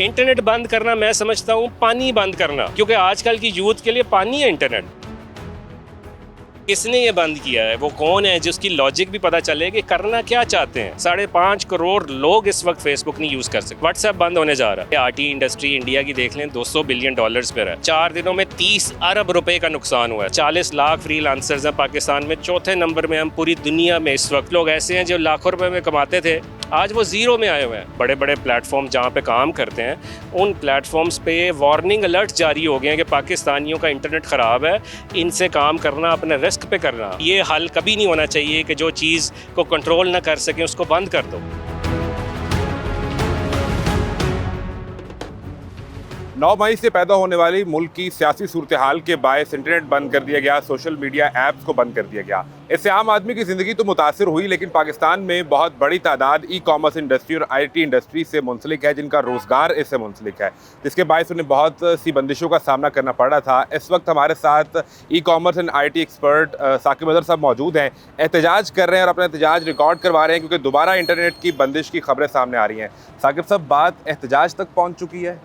Internet बंद करना मैं समझता हूँ पानी बंद करना, क्योंकि आजकल की यूथ के लिए पानी है इंटरनेट। किसने ये बंद किया है, वो कौन है जिसकी लॉजिक भी पता चले कि करना क्या चाहते हैं। 5.5 करोड़ लोग इस वक्त फेसबुक नहीं यूज कर सकते। व्हाट्सएप बंद होने जा रहा है। आईटी इंडस्ट्री इंडिया की देख लें, $200 बिलियन पर है। 4 दिनों में 30 अरब रुपए का नुकसान हुआ है। 40 लाख फ्रीलांसर्स हैं पाकिस्तान में, चौथे नंबर में हम पूरी दुनिया में। इस वक्त लोग ऐसे हैं जो लाखों रुपए में कमाते थे, आज वो जीरो में आए हुए हैं। बड़े बड़े प्लेटफॉर्म जहाँ पे काम करते हैं, उन प्लेटफॉर्म्स पे वार्निंग अलर्ट जारी हो गए हैं कि पाकिस्तानियों का इंटरनेट ख़राब है, इनसे काम करना अपने रिस्क पे करना। ये हल कभी नहीं होना चाहिए कि जो चीज़ को कंट्रोल ना कर सकें उसको बंद कर दो। 9 मई से पैदा होने वाली मुल्क की सियासी सूरत हाल के बायस इंटरनेट बंद कर दिया गया, सोशल मीडिया ऐप्स को बंद कर दिया गया। इससे आम आदमी की ज़िंदगी तो मुतासिर हुई, लेकिन पाकिस्तान में बहुत बड़ी तादाद ई कॉमर्स इंडस्ट्री और आईटी इंडस्ट्री से मुंसलिक है, जिनका रोज़गार इससे मुंसलिक है, जिसके बायस उन्हें बहुत सी बंदिशों का सामना करना पड़ रहा था। इस वक्त हमारे साथ e commerce and IT expert Saqib Azhar साहब मौजूद हैं। एहतजाज कर रहे हैं और अपना एहतजाज रिकॉर्ड करवा रहे हैं, क्योंकि दोबारा इंटरनेट की बंदिश की खबरें सामने आ रही हैं। साकिब साहब, बात एहतजाज तक पहुँच चुकी है?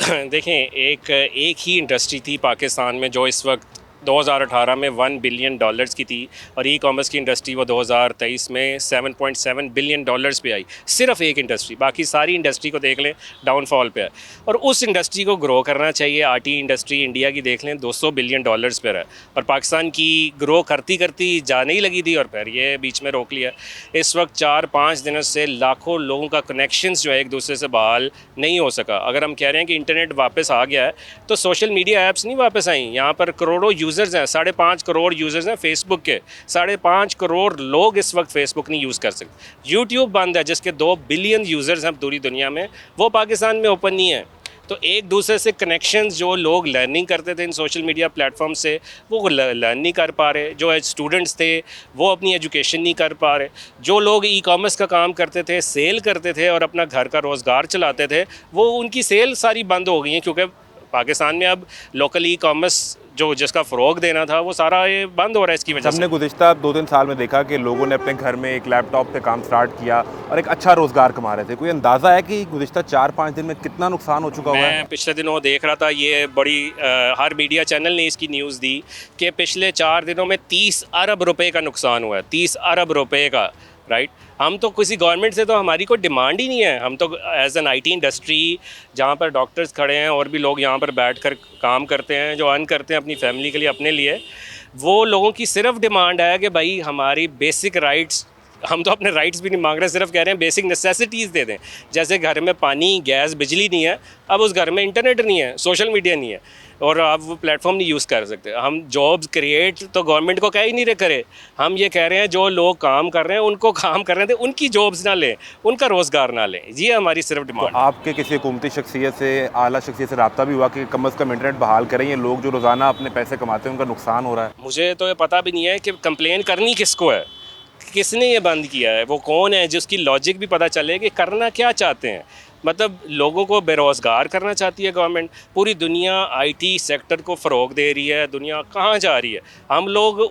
देखें, एक ही इंडस्ट्री थी पाकिस्तान में जो इस वक्त 2018 में $1 बिलियन की थी, और ई कॉमर्स की इंडस्ट्री वो 2023 में $7.7 बिलियन पे आई। सिर्फ एक इंडस्ट्री, बाकी सारी इंडस्ट्री को देख लें डाउनफॉल पे है। और उस इंडस्ट्री को ग्रो करना चाहिए। आईटी इंडस्ट्री इंडिया की देख लें, $200 बिलियन पर है, और पाकिस्तान की ग्रो करती करती जाने ही लगी थी और फिर ये बीच में रोक लिया। इस वक्त 4-5 दिनों से लाखों लोगों का कनेक्शंस जो है एक दूसरे से बहाल नहीं हो सका। अगर हम कह रहे हैं कि इंटरनेट वापस आ गया है, तो सोशल मीडिया ऐप्स नहीं वापस आई। यहाँ पर करोड़ों यूज़र्स हैं, 5.5 करोड़ यूज़र्स हैं फेसबुक के। 5.5 करोड़ लोग इस वक्त फेसबुक नहीं यूज़ कर सकते। यूट्यूब बंद है, जिसके 2 बिलियन यूज़र्स हैं पूरी दुनिया में, वो पाकिस्तान में ओपन नहीं है। तो एक दूसरे से कनेक्शंस जो लोग लर्निंग करते थे इन सोशल मीडिया प्लेटफॉर्म से, वो लर्न नहीं कर पा रहे। जो स्टूडेंट्स थे वो अपनी एजुकेशन नहीं कर पा रहे। जो लोग ई कॉमर्स का काम करते थे, सेल करते थे और अपना घर का रोज़गार चलाते थे, वो उनकी सेल सारी बंद हो गई हैं, क्योंकि पाकिस्तान में अब लोकल ई कॉमर्स जो जिसका फ़रोग देना था वो सारा ये बंद हो रहा है इसकी वजह से। हमने गुज़िश्ता 2-3 साल में देखा कि लोगों ने अपने घर में एक लैपटॉप पे काम स्टार्ट किया और एक अच्छा रोज़गार कमा रहे थे। कोई अंदाज़ा है कि गुज़िश्ता 4-5 दिन में कितना नुकसान हो चुका हुआ है? मैं पिछले दिनों देख रहा था, ये बड़ी हर मीडिया चैनल ने इसकी न्यूज़ दी कि पिछले 4 दिनों में 30 अरब रुपए का नुकसान हुआ है। 30 अरब रुपए का, राइट। हम तो किसी गवर्नमेंट से तो हमारी कोई डिमांड ही नहीं है। हम तो एज एन आईटी इंडस्ट्री, जहाँ पर डॉक्टर्स खड़े हैं और भी लोग यहाँ पर बैठकर काम करते हैं, जो अर्न करते हैं अपनी फैमिली के लिए, अपने लिए, वो लोगों की सिर्फ डिमांड है कि भाई हमारी बेसिक राइट्स, हम तो अपने राइट्स भी नहीं मांग रहे, सिर्फ कह रहे हैं बेसिक नेसेसिटीज़ दे दें। जैसे घर में पानी, गैस, बिजली नहीं है, अब उस घर में इंटरनेट नहीं है, सोशल मीडिया नहीं है, और आप वो प्लेटफॉर्म नहीं यूज़ कर सकते। हम जॉब्स क्रिएट तो गवर्नमेंट को कह ही नहीं रहे करे। हम ये कह रहे हैं जो लोग काम कर रहे हैं उनको काम करने दें, उनकी जॉब्स ना लें, उनका रोज़गार ना लें। ये हमारी सिर्फ डिमांड। तो आपके किसी हुकूमती शख्सियत से, आला शख्सियत से रब्ता भी हुआ कि कम अज़ कम इंटरनेट बहाल करें? ये लोग जो रोज़ाना अपने पैसे कमाते हैं उनका नुकसान हो रहा है। मुझे तो ये पता भी नहीं है कि कंप्लेन करनी किसको है, किसने ये बंद किया है, वो कौन है जिसकी लॉजिक भी पता चले कि करना क्या चाहते हैं। मतलब लोगों को बेरोज़गार करना चाहती है गवर्नमेंट। पूरी दुनिया आईटी सेक्टर को फ़रोग दे रही है, दुनिया कहाँ जा रही है, हम लोग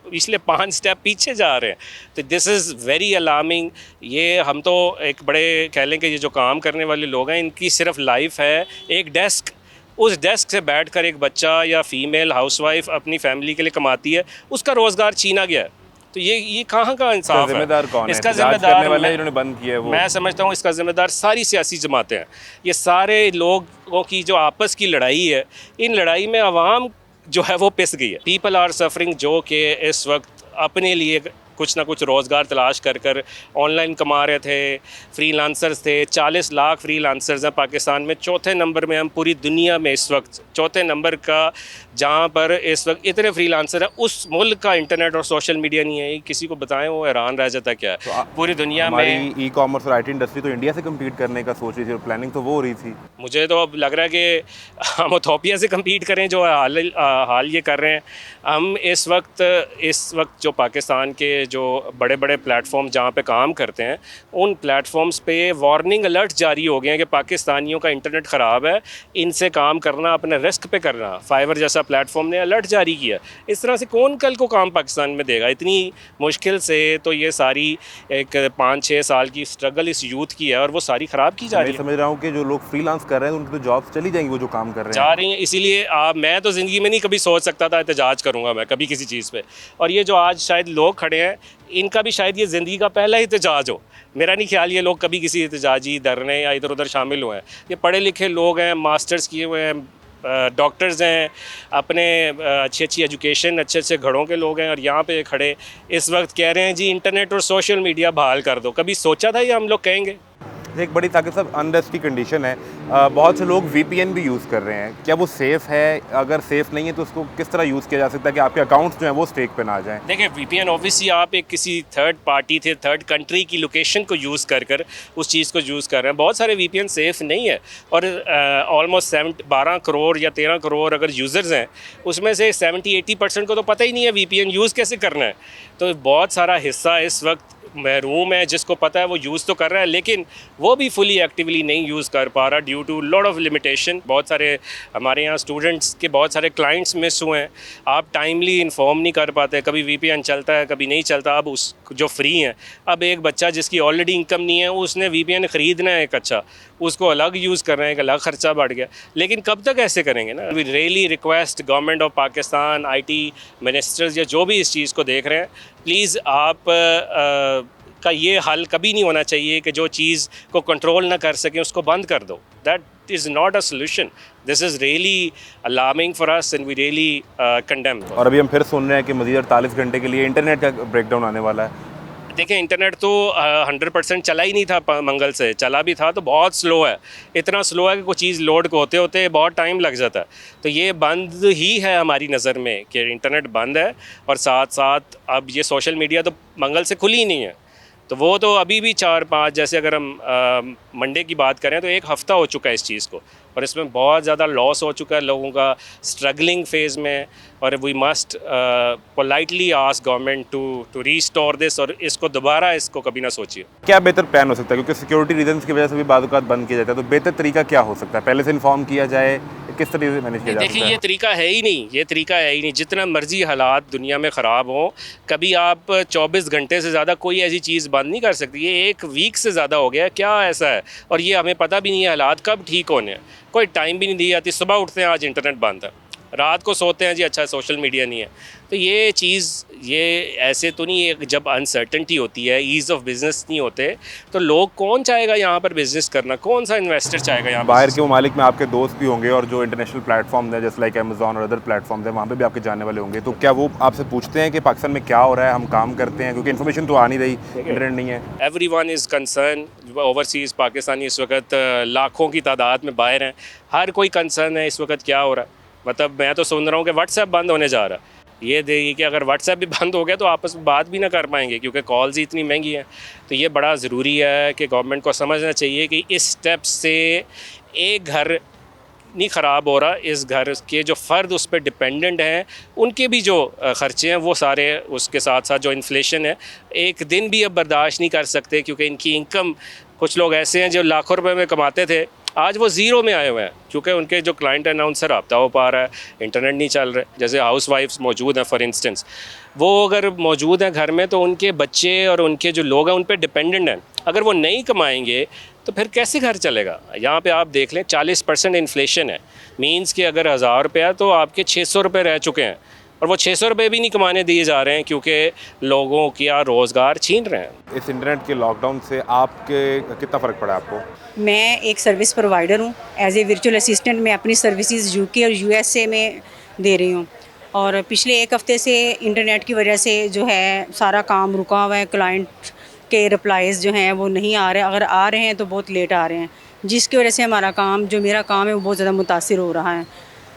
पिछले 5 स्टेप पीछे जा रहे हैं। तो दिस इज़ वेरी अलार्मिंग। ये हम तो एक बड़े कह लें कि ये जो काम करने वाले लोग हैं, इनकी सिर्फ लाइफ है एक डेस्क, उस डेस्क से बैठकर एक बच्चा या फीमेल हाउसवाइफ अपनी फैमिली के लिए कमाती है, उसका रोज़गार छीना गया है। तो ये कहाँ का इंसाफ है? जिम्मेदार कौन है? इसका जिम्मेदार इन्होंने बंद किया है वो। मैं समझता हूँ इसका जिम्मेदार सारी सियासी जमातें हैं। ये सारे लोगों की जो आपस की लड़ाई है, इन लड़ाई में आवाम जो है वो पिस गई है। पीपल आर सफरिंग, जो कि इस वक्त अपने लिए कुछ ना कुछ रोज़गार तलाश कर ऑनलाइन कमा रहे थे, फ्रीलांसर्स थे। 40 लाख फ्रीलांसर्स हैं पाकिस्तान में, चौथे नंबर में हम पूरी दुनिया में इस वक्त, चौथे नंबर का जहाँ पर इस वक्त इतने फ्रीलांसर हैं, उस मुल्क का इंटरनेट और सोशल मीडिया नहीं है। किसी को बताएं वो हैरान रह जाता क्या है। तो पूरी दुनिया में ई कॉमर्स और आईटी इंडस्ट्री तो इंडिया से कम्पीट करने का सोच रही थी और प्लानिंग तो वो हो रही थी। मुझे तो अब लग रहा है कि हम इथोपिया से कम्पीट करें, जो हाल ये कर रहे हैं। हम इस वक्त जो पाकिस्तान के जो बड़े बड़े प्लेटफॉर्म जहाँ पे काम करते हैं, उन प्लेटफॉर्म्स पे वार्निंग अलर्ट जारी हो गए हैं कि पाकिस्तानियों का इंटरनेट ख़राब है, इनसे काम करना अपने रिस्क पे करना। फाइवर जैसा प्लेटफॉर्म ने अलर्ट जारी किया। इस तरह से कौन कल को काम पाकिस्तान में देगा? इतनी मुश्किल से तो ये सारी एक 5-6 साल की स्ट्रगल इस यूथ की है और वो सारी ख़राब की जा रही मैं है। समझ रहा हूँ कि जो लोग फ्रीलांस कर रहे हैं उनकी तो जॉब्स चली जाएंगी, वो जो काम कर रहे जा हैं। रही हैं। इसीलिए मैं तो ज़िंदगी में नहीं कभी सोच सकता था एहतजाज करूँगा मैं कभी किसी चीज़ पे। और ये जो आज शायद लोग खड़े हैं, इनका भी शायद ये ज़िंदगी का पहला एहतजाज हो। मेरा नहीं ख्याल ये लोग कभी किसी एहतजाजी धरने या इधर उधर शामिल हुए हैं। ये पढ़े लिखे लोग हैं, मास्टर्स किए हुए हैं, डॉक्टर्स हैं, अपने अच्छी अच्छी एजुकेशन, अच्छे अच्छे घरों के लोग हैं, और यहाँ पे खड़े इस वक्त कह रहे हैं जी इंटरनेट और सोशल मीडिया बहाल कर दो। कभी सोचा था ये हम लोग कहेंगे? एक बड़ी साकिब साहब अनरेस्ट की कंडीशन है, बहुत से लोग वीपीएन भी यूज़ कर रहे हैं। क्या वो सेफ़ है? अगर सेफ़ नहीं है तो उसको किस तरह यूज़ किया जा सकता है कि आपके अकाउंट्स जो हैं वो स्टेक पे ना आ जाएं? देखिए, वीपीएन ऑब्वियसली आप एक किसी थर्ड पार्टी थे, थर्ड कंट्री की लोकेशन को यूज़ कर कर उस चीज़ को यूज़ कर रहे हैं। बहुत सारे वीपीएन सेफ़ नहीं है, और ऑलमोस्ट 12 करोड़ या 13 करोड़ अगर यूज़र्स हैं, उसमें से 70-80% को तो पता ही नहीं है वीपीएन यूज़ कैसे करना है। तो बहुत सारा हिस्सा इस वक्त महरूम है, जिसको पता है वो यूज़ तो कर रहा है, लेकिन वो भी फुली एक्टिवली नहीं यूज़ कर पा रहा due to lot of limitation. बहुत सारे हमारे यहाँ स्टूडेंट्स के बहुत सारे क्लाइंट्स मिस हुए हैं। आप टाइमली इन्फॉर्म नहीं कर पाते, कभी वीपीएन चलता है कभी नहीं चलता। अब उस जो फ्री हैं, अब एक बच्चा जिसकी ऑलरेडी इनकम नहीं है, उसने वीपीएन ख़रीदना है एक अच्छा, उसको अलग यूज़ कर रहे हैं, एक अलग ख़र्चा बढ़ गया। लेकिन कब तक ऐसे करेंगे ना? We really request government of Pakistan, IT ministers या जो भी इस चीज़ को देख रहे हैं, प्लीज़ आप का ये हल कभी नहीं होना चाहिए कि जो चीज़ को कंट्रोल ना कर सकें उसको बंद कर दो। That is not a solution. This is really alarming for us and we really condemn. और अभी हम फिर सुन रहे हैं कि मज़ीद 48 घंटे के लिए इंटरनेट का ब्रेकडाउन आने वाला है। देखें, इंटरनेट तो 100% चला ही नहीं था मंगल से। चला भी था तो बहुत स्लो है, इतना स्लो है कि कोई चीज़ लोड को होते होते बहुत टाइम लग जाता है। तो ये बंद ही है हमारी नज़र में कि इंटरनेट बंद है, और साथ साथ अब ये सोशल मीडिया तो मंगल से खुली ही नहीं है। तो वो तो अभी भी 4-5, जैसे अगर हम मंडे की बात करें तो 1 हफ़्ता हो चुका है इस चीज़ को, और इसमें बहुत ज़्यादा लॉस हो चुका है लोगों का, स्ट्रगलिंग फेज़ में। और we must politely ask government to restore this, और इसको दोबारा इसको कभी ना सोचिए। क्या बेहतर प्लान हो सकता है? क्योंकि सिक्योरिटी रीजंस की वजह से भी बाद बंद किया जाता है, तो बेहतर तरीका क्या हो सकता है? पहले से इन्फॉर्म किया जाए, किस तरीके से मैनेज किया जा सकता देखिए, है? ये तरीका है ही नहीं, ये तरीका है ही नहीं। जितना मर्जी हालात दुनिया में ख़राब हो, कभी आप 24 घंटे से ज़्यादा कोई ऐसी चीज़ बंद नहीं कर सकती। ये 1 वीक से ज़्यादा हो गया है, क्या ऐसा है? और ये हमें पता भी नहीं है हालात कब ठीक होने हैं। कोई टाइम भी नहीं दी जाती। सुबह उठते हैं आज इंटरनेट बंद है, रात को सोते हैं जी अच्छा सोशल मीडिया नहीं है। तो ये चीज़ ये ऐसे तो नहीं है। जब अनसर्टेनिटी होती है, ईज़ ऑफ बिज़नेस नहीं होते, तो लोग कौन चाहेगा यहाँ पर बिज़नेस करना? कौन सा इन्वेस्टर चाहेगा यहाँ? बाहर के ममालिक में आपके दोस्त भी होंगे, और जो इंटरनेशनल प्लेटफॉर्म है जैसे लाइक अमेज़ॉन और अदर प्लेटफॉर्म्स हैं, वहाँ पे भी आपके जाने वाले होंगे। तो क्या वो आपसे पूछते हैं कि पाकिस्तान में क्या हो रहा है, हम काम करते हैं? क्योंकि इन्फॉर्मेशन तो आ नहीं रही, इंटरनेट नहीं है। Everyone is concern. Overseas Pakistani इस वक्त लाखों की तादाद में बाहर हैं, हर कोई कंसर्न है इस वक्त क्या हो रहा है। मतलब मैं तो सुन रहा हूँ कि व्हाट्सएप बंद होने जा रहा है। ये देखिए कि अगर व्हाट्सएप भी बंद हो गया तो आपस में बात भी ना कर पाएंगे, क्योंकि कॉल्स ही इतनी महंगी हैं। तो ये बड़ा ज़रूरी है कि गवर्नमेंट को समझना चाहिए कि इस स्टेप से एक घर नहीं ख़राब हो रहा, इस घर के जो फ़र्द उस पर डिपेंडेंट हैं उनके भी जो ख़र्चे हैं वो सारे, उसके साथ साथ जो इन्फ्लेशन है, एक दिन भी अब बर्दाश्त नहीं कर सकते। क्योंकि इनकी इनकम, कुछ लोग ऐसे हैं जो लाखों रुपए में कमाते थे, आज वो ज़ीरो में आए हुए हैं, क्योंकि उनके जो क्लाइंट है ना उनसे रब्ता हो पा रहा है, इंटरनेट नहीं चल रहा है। जैसे हाउस वाइफ्स मौजूद हैं फॉर इंस्टेंस, वो अगर मौजूद हैं घर में तो उनके बच्चे और उनके जो लोग हैं उन पर डिपेंडेंट हैं। अगर वो नहीं कमाएंगे तो फिर कैसे घर चलेगा? यहाँ पे आप देख लें 40% इन्फ्लेशन है। मीन्स कि अगर 1000 रुपया तो आपके 600 रुपये रह चुके हैं, और वो 600 रुपये भी नहीं कमाने दिए जा रहे हैं क्योंकि लोगों का रोज़गार छीन रहे हैं। इस इंटरनेट के लॉकडाउन से आपके कितना फ़र्क पड़ा आपको? मैं एक सर्विस प्रोवाइडर हूँ। एज ए वर्चुअल असिस्टेंट मैं अपनी सर्विसेज UK और USA में दे रही हूँ, और पिछले 1 हफ़्ते से इंटरनेट की वजह से जो है सारा काम रुका हुआ है। क्लाइंट के रिप्लाइज़ जो हैं वो नहीं आ रहे, अगर आ रहे हैं तो बहुत लेट आ रहे हैं, जिसकी वजह से हमारा काम, जो मेरा काम है, वो बहुत ज़्यादा मुतासिर हो रहा है।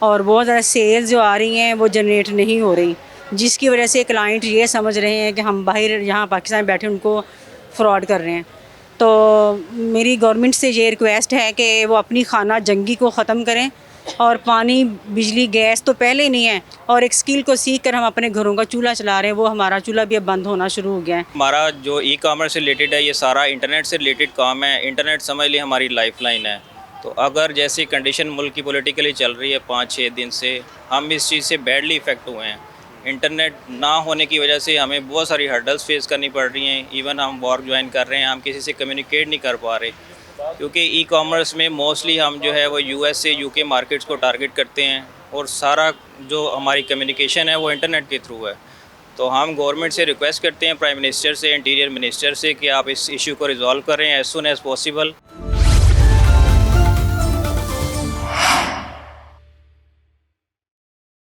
और बहुत ज़्यादा सेल्स जो आ रही हैं वो जनरेट नहीं हो रही, जिसकी वजह से क्लाइंट ये समझ रहे हैं कि हम बाहर यहाँ पाकिस्तान में बैठे उनको फ्रॉड कर रहे हैं। तो मेरी गवर्नमेंट से ये रिक्वेस्ट है कि वो अपनी खाना जंगी को ख़त्म करें, और पानी बिजली गैस तो पहले नहीं है, और एक स्किल को सीख कर हम अपने घरों का चूल्हा चला रहे हैं, वो हमारा चूल्हा भी अब बंद होना शुरू हो गया है। हमारा जो ई कॉमर्स से रिलेटेड है, ये सारा इंटरनेट से रिलेटेड काम है। इंटरनेट समझ लिए हमारी लाइफलाइन है। तो अगर जैसी कंडीशन मुल्क की पॉलिटिकली चल रही है 5-6 दिन से, हम इस चीज़ से बैडली इफ़ेक्ट हुए हैं। इंटरनेट ना होने की वजह से हमें बहुत सारी हर्डल्स फेस करनी पड़ रही हैं। इवन हम वर्क ज्वाइन कर रहे हैं, हम किसी से कम्युनिकेट नहीं कर पा रहे, क्योंकि ई कॉमर्स में मोस्टली हम जो है वो यूएस से यूके मार्केट्स को टारगेट करते हैं, और सारा जो हमारी कम्युनिकेशन है वो इंटरनेट के थ्रू है। तो हम गवर्नमेंट से रिक्वेस्ट करते हैं, प्राइम मिनिस्टर से, इंटीरियर मिनिस्टर से, कि आप इस इशू को रिजॉल्व करें एज़ सुन एज़ पॉसिबल।